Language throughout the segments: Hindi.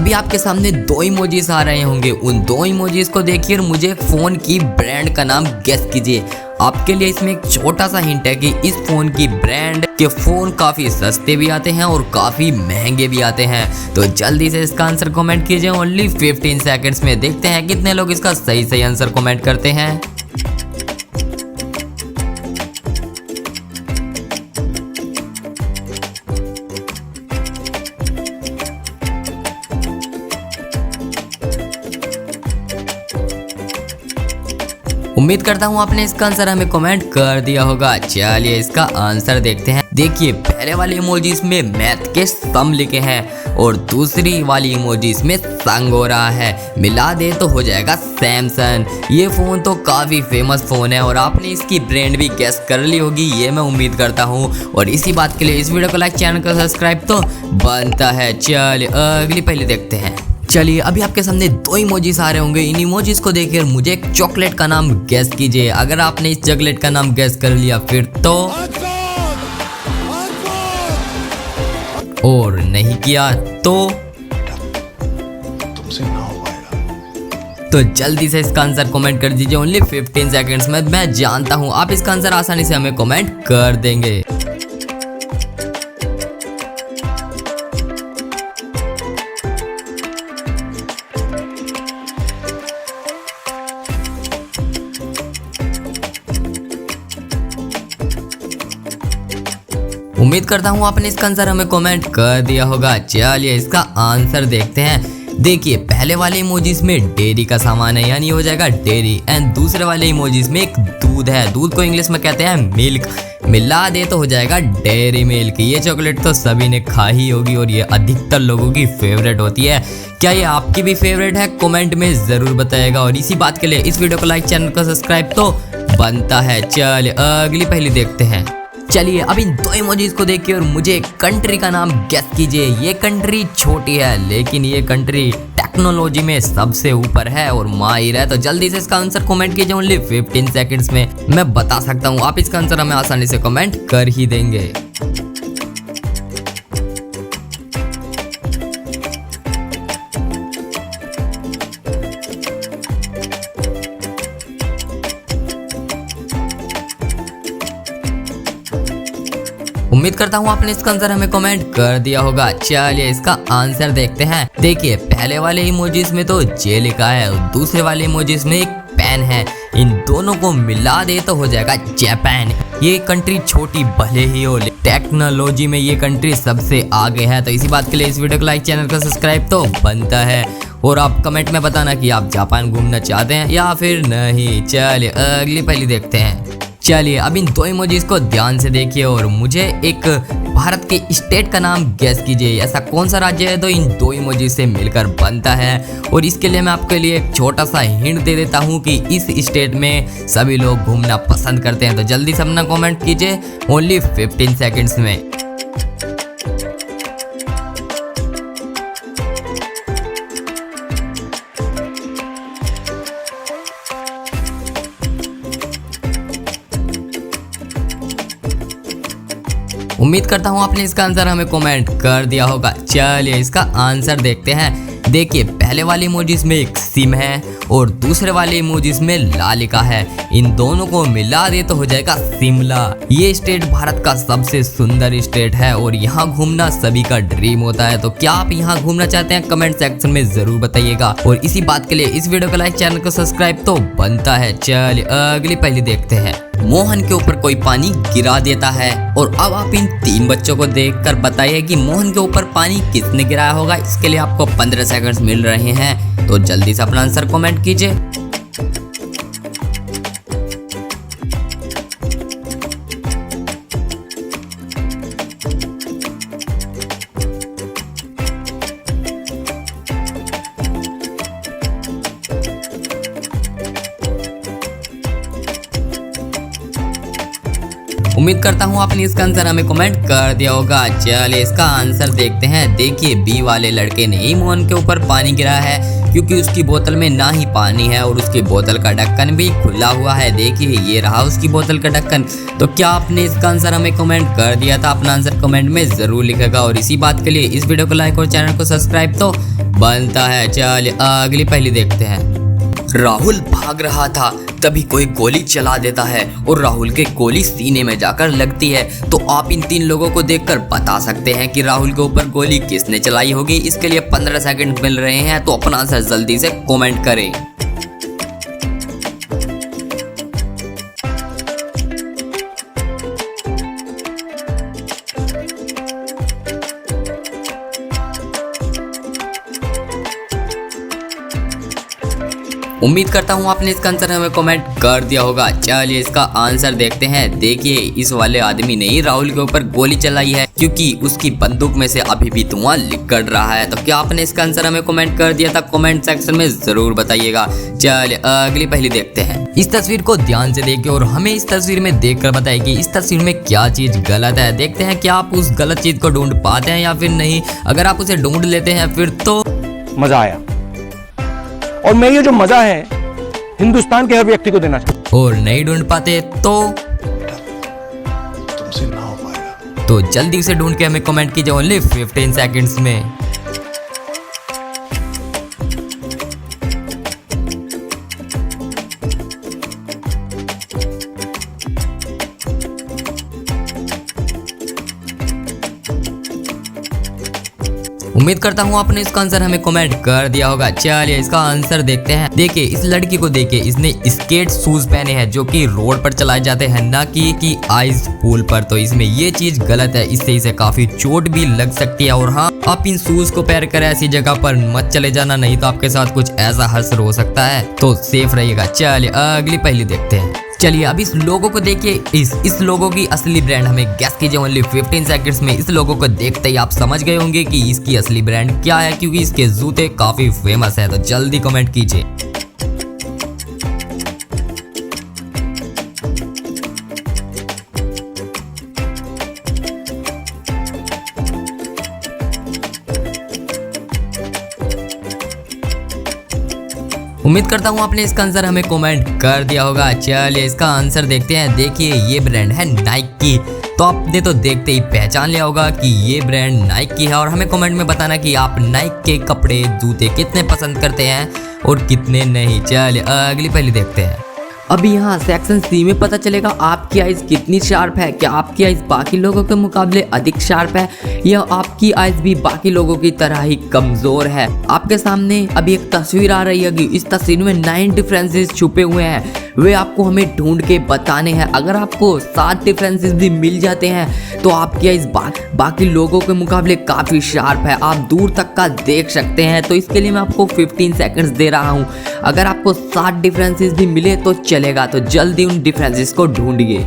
अभी आपके सामने दो इमोजीज आ रहे होंगे, उन दो इमोजीज को देखिए और मुझे एक फोन की ब्रांड का नाम गेस कीजिए। आपके लिए इसमें एक छोटा सा हिंट है कि इस फोन की ब्रांड के फोन काफी सस्ते भी आते हैं और काफी महंगे भी आते हैं। तो जल्दी से इसका आंसर कमेंट कीजिए, ओनली 15 सेकंड्स में। देखते हैं कितने लोग इसका सही आंसर कमेंट करते हैं। उम्मीद करता हूँ आपने इसका आंसर हमें कमेंट कर दिया होगा। चलिए इसका आंसर देखते हैं। देखिए पहले वाले इमोजीज में मैथ के सम लिखे हैं और दूसरी वाली इमोजीज में संग हो रहा है, मिला दे तो हो जाएगा सैमसंग। ये फोन तो काफी फेमस फोन है और आपने इसकी ब्रांड भी गेस कर ली होगी, ये मैं उम्मीद करता हूँ। और इसी बात के लिए इस वीडियो को लाइक, चैनल को सब्सक्राइब तो बनता है। चलिए अगली पहले देखते हैं। चलिए अभी आपके सामने दो इमोजीज आ रहे होंगे, इन इमोजीज को देखकर मुझे एक चॉकलेट का नाम गेस कीजिए। अगर आपने इस चॉकलेट का नाम गेस कर लिया फिर तो, और नहीं किया तो तुमसे ना हो पाएगा। तो जल्दी से इसका आंसर कमेंट कर दीजिए, ओनली 15 सेकंड्स में। मैं जानता हूँ आप इसका आंसर आसानी से हमें कमेंट कर देंगे। उम्मीद करता हूँ आपने इसका आंसर हमें कमेंट कर दिया होगा। चलिए इसका आंसर देखते हैं। देखिए पहले वाले इमोजीज में डेयरी का सामान है, यानी हो जाएगा डेयरी। एंड दूसरे वाले इमोजीज में एक दूध है, दूध को इंग्लिश में कहते हैं मिल्क, मिला दे तो हो जाएगा डेयरी मिल्क। ये चॉकलेट तो सभी ने खाई होगी और ये अधिकतर लोगों की फेवरेट होती है। क्या ये आपकी भी फेवरेट है? कमेंट में जरूर बताइएगा। और इसी बात के लिए इस वीडियो को लाइक, चैनल को सब्सक्राइब तो बनता है। चलिए अगली पहली देखते हैं। चलिए अब इन दो इमोजीज को देखिए और मुझे एक कंट्री का नाम गेस कीजिए। ये कंट्री छोटी है लेकिन ये कंट्री टेक्नोलॉजी में सबसे ऊपर है और माहिर है। तो जल्दी से इसका आंसर कमेंट कीजिए, ओनली 15 सेकंड्स में। मैं बता सकता हूँ आप इसका आंसर हमें आसानी से कमेंट कर ही देंगे। उम्मीद करता हूँ आपने इसका आंसर हमें कमेंट कर दिया होगा। चलिए इसका आंसर देखते हैं। देखिए पहले वाले इमोजीज में तो जे लिखा है और दूसरे वाले इमोजीज में एक पेन है, इन दोनों को मिला दे तो हो जाएगा जापान। ये कंट्री छोटी भले ही हो, टेक्नोलॉजी में ये कंट्री सबसे आगे है। तो इसी बात के लिए इस वीडियो को लाइक, चैनल को सब्सक्राइब तो बनता है। और आप कमेंट में बताना कि आप जापान घूमना चाहते हैं या फिर नहीं। चलिए अगली पहली देखते हैं। चलिए अब इन दो इमोजीज को ध्यान से देखिए और मुझे एक भारत के स्टेट का नाम गेस कीजिए। ऐसा कौन सा राज्य है तो इन दो इमोजीज से मिलकर बनता है। और इसके लिए मैं आपके लिए एक छोटा सा हिंट दे देता हूँ कि इस स्टेट में सभी लोग घूमना पसंद करते हैं। तो जल्दी से अपना कमेंट कीजिए, ओनली 15 सेकंड्स में। उम्मीद करता हूँ आपने इसका आंसर हमें कमेंट कर दिया होगा। चलिए इसका आंसर देखते हैं। देखिए पहले वाले इमोजीज में एक सिम है और दूसरे वाले इमोजीज में ला लिखा है, इन दोनों को मिला दे तो हो जाएगा शिमला। ये स्टेट भारत का सबसे सुंदर स्टेट है और यहाँ घूमना सभी का ड्रीम होता है। तो क्या आप यहाँ घूमना चाहते हैं? कमेंट सेक्शन में जरूर बताइएगा। और इसी बात के लिए इस वीडियो को लाइक, चैनल को सब्सक्राइब तो बनता है। चलिए अगली पहली देखते हैं। मोहन के ऊपर कोई पानी गिरा देता है और अब आप इन तीन बच्चों को देखकर बताइए कि मोहन के ऊपर पानी किसने गिराया होगा। इसके लिए आपको 15 सेकंड्स मिल रहे हैं, तो जल्दी से अपना आंसर कमेंट कीजिए। उम्मीद करता हूँ आपने इसका आंसर हमें कमेंट कर दिया होगा। चलिए इसका आंसर देखते हैं। देखिए बी वाले लड़के ने ही मोहन के ऊपर पानी गिराया है क्योंकि उसकी बोतल में ना ही पानी है और उसकी बोतल का ढक्कन भी खुला हुआ है। देखिए ये रहा उसकी बोतल का ढक्कन। तो क्या आपने इसका आंसर हमें कमेंट कर दिया था? अपना आंसर कमेंट में जरूर लिखेगा और इसी बात के लिए इस वीडियो को लाइक और चैनल को सब्सक्राइब तो बनता है। चलिए अगली पहली देखते हैं। राहुल भाग रहा था तभी कोई गोली चला देता है और राहुल के गोली सीने में जाकर लगती है। तो आप इन 3 लोगों को देखकर बता सकते हैं कि राहुल के ऊपर गोली किसने चलाई होगी। इसके लिए 15 सेकंड मिल रहे हैं, तो अपना आंसर जल्दी से कमेंट करें। उम्मीद करता हूँ आपने इसका आंसर हमें कमेंट कर दिया होगा। चलिए इसका आंसर देखते हैं। देखिए इस वाले आदमी ने ही राहुल के ऊपर गोली चलाई है क्योंकि उसकी बंदूक में से अभी भी धुआं निकल रहा है। तो क्या आपने इसका आंसर हमें कमेंट कर दिया था? कमेंट सेक्शन में जरूर बताइएगा। चलिए अगली पहली देखते हैं। इस तस्वीर को ध्यान से देखिए और हमें इस तस्वीर में देखकर बताइए कि इस तस्वीर में क्या चीज गलत है। देखते हैं क्या आप उस गलत चीज को ढूंढ पाते हैं या फिर नहीं। अगर आप उसे ढूंढ लेते हैं फिर तो मजा आया और मैं ये जो मजा है हिंदुस्तान के हर व्यक्ति को देना चाहता हूं। और नहीं ढूंढ पाते तो तुमसे ना हो पाएगा। तो जल्दी से ढूंढ के हमें कमेंट कीजिए ओनली 15 सेकंड्स में। उम्मीद करता हूँ आपने इसका आंसर हमें कमेंट कर दिया होगा। चलिए इसका आंसर देखते हैं। देखिए इस लड़की को देखिए, इसने स्केट शूज पहने हैं जो कि रोड पर चलाए जाते हैं, ना कि आइस पूल पर। तो इसमें ये चीज गलत है, इससे इसे काफी चोट भी लग सकती है। और हाँ, आप इन शूज को पहन कर ऐसी जगह पर मत चले जाना, नहीं तो आपके साथ कुछ ऐसा हश्र हो सकता है, तो सेफ रहिएगा। चलिए अगली पहली देखते हैं। चलिए अब इस लोगो को देखिए। इस लोगो की असली ब्रांड हमें गैस कीजिए ओनली 15 सेकंड्स में। इस लोगो को देखते ही आप समझ गए होंगे कि इसकी असली ब्रांड क्या है क्योंकि इसके जूते काफी फेमस है। तो जल्दी कमेंट कीजिए। उम्मीद करता हूँ आपने इसका आंसर हमें कमेंट कर दिया होगा। चलिए इसका आंसर देखते हैं। देखिए ये ब्रांड है नाइक की। तो आपने तो देखते ही पहचान लिया होगा कि ये ब्रांड नाइक की है और हमें कमेंट में बताना कि आप नाइक के कपड़े जूते कितने पसंद करते हैं और कितने नहीं। चलिए अगली पहली देखते हैं। अभी यहाँ सेक्शन सी में पता चलेगा आपकी आइज कितनी शार्प है। क्या आपकी आइज बाकी लोगों के मुकाबले अधिक शार्प है या आपकी आइज भी बाकी लोगों की तरह ही कमजोर है। आपके सामने अभी एक तस्वीर आ रही है। इस तस्वीर में 9 डिफरेंसेस छुपे हुए हैं, वे आपको हमें ढूंढ के बताने हैं। अगर आपको 7 डिफरेंसेस भी मिल जाते हैं तो आपकी आइज बाकी लोगों के मुकाबले काफी शार्प है, आप दूर तक का देख सकते हैं। तो इसके लिए मैं आपको 15 सेकंड्स दे रहा हूं। अगर आपको 7 डिफरेंसेस भी मिले तो चलेगा, तो जल्दी उन डिफरेंसेस को ढूंढिए।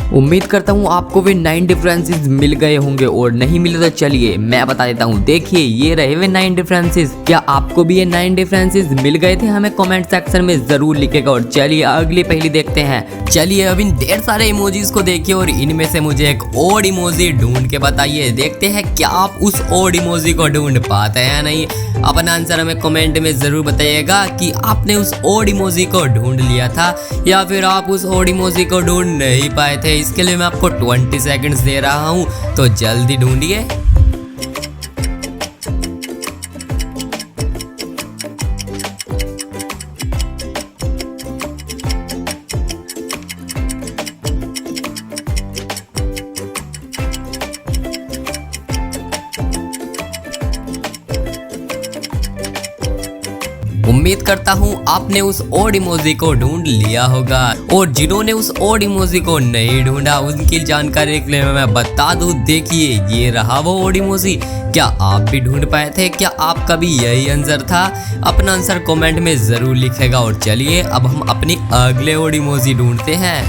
उम्मीद करता हूँ आपको वे 9 डिफरेंसेस मिल गए होंगे और नहीं मिले तो चलिए मैं बता देता हूँ। देखिए ये रहे वे 9 डिफरेंसेस। क्या आपको भी ये 9 डिफरेंसेस मिल गए थे? हमें कमेंट सेक्शन में जरूर लिखेगा। और चलिए अगली पहली देखते हैं। चलिए अब इन ढेर सारे इमोजीज को देखिए और इनमें से मुझे एक ओड इमोजी ढूंढ के बताइए। देखते हैं क्या आप उस ओड इमोजी को ढूंढ पाते हैं या नहीं। अपना आंसर हमें कमेंट में जरूर बताइएगा कि आपने उस ओड इमोजी को ढूंढ लिया था या फिर आप उस ओड इमोजी को ढूंढ नहीं पाए थे। इसके लिए मैं आपको 20 सेकंड्स दे रहा हूं, तो जल्दी ढूंढिए। उम्मीद करता हूँ आपने उस ओड इमोजी को ढूंढ लिया होगा और जिन्होंने उस ओड इमोजी को नहीं ढूंढा उनकी जानकारी के लिए मैं बता दूं। देखिए ये रहा वो ओड इमोजी। क्या आप भी ढूंढ पाए थे? क्या आपका भी यही आंसर था? अपना आंसर कमेंट में जरूर लिखेगा। और चलिए अब हम अपनी अगले ओड इमोजी ढूंढते हैं।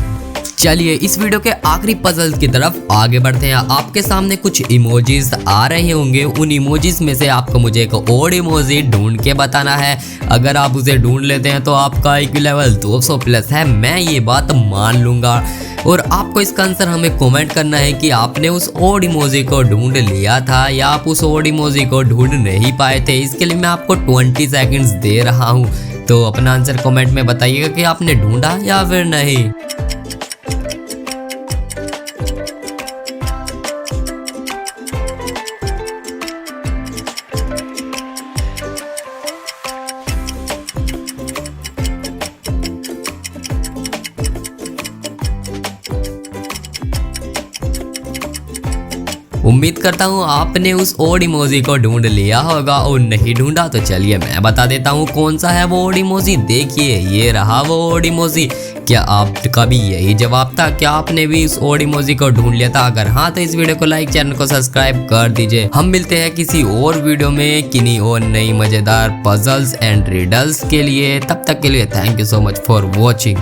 चलिए इस वीडियो के आखिरी पजल की तरफ आगे बढ़ते हैं। आपके सामने कुछ इमोजीज आ रहे होंगे, उन इमोजीज में से आपको मुझे एक और इमोजी ढूंढ के बताना है। अगर आप उसे ढूंढ लेते हैं तो आपका IQ लेवल 200 प्लस है, मैं ये बात मान लूंगा। और आपको इसका आंसर हमें कमेंट करना है कि आपने उस ओड इमोजी को ढूंढ लिया था या आप उस ओड इमोजी को ढूंढ नहीं पाए थे। इसके लिए मैं आपको 20 सेकंड्स दे रहा हूँ, तो अपना आंसर कमेंट में बताइएगा कि आपने ढूंढा या फिर नहीं। उम्मीद करता हूँ आपने उस ओड इमोजी को ढूंढ लिया होगा, और नहीं ढूंढा तो चलिए मैं बता देता हूँ कौन सा है वो ओड इमोजी। देखिए ये रहा वो ओड इमोजी। क्या आपका भी यही जवाब था? क्या आपने भी इस ओड इमोजी को ढूंढ लिया था? अगर हाँ तो इस वीडियो को लाइक, चैनल को सब्सक्राइब कर दीजिए। हम मिलते हैं किसी और वीडियो में किन्हीं और नई मजेदार पजल्स एंड रिडल्स के लिए। तब तक के लिए thank you so much for watching.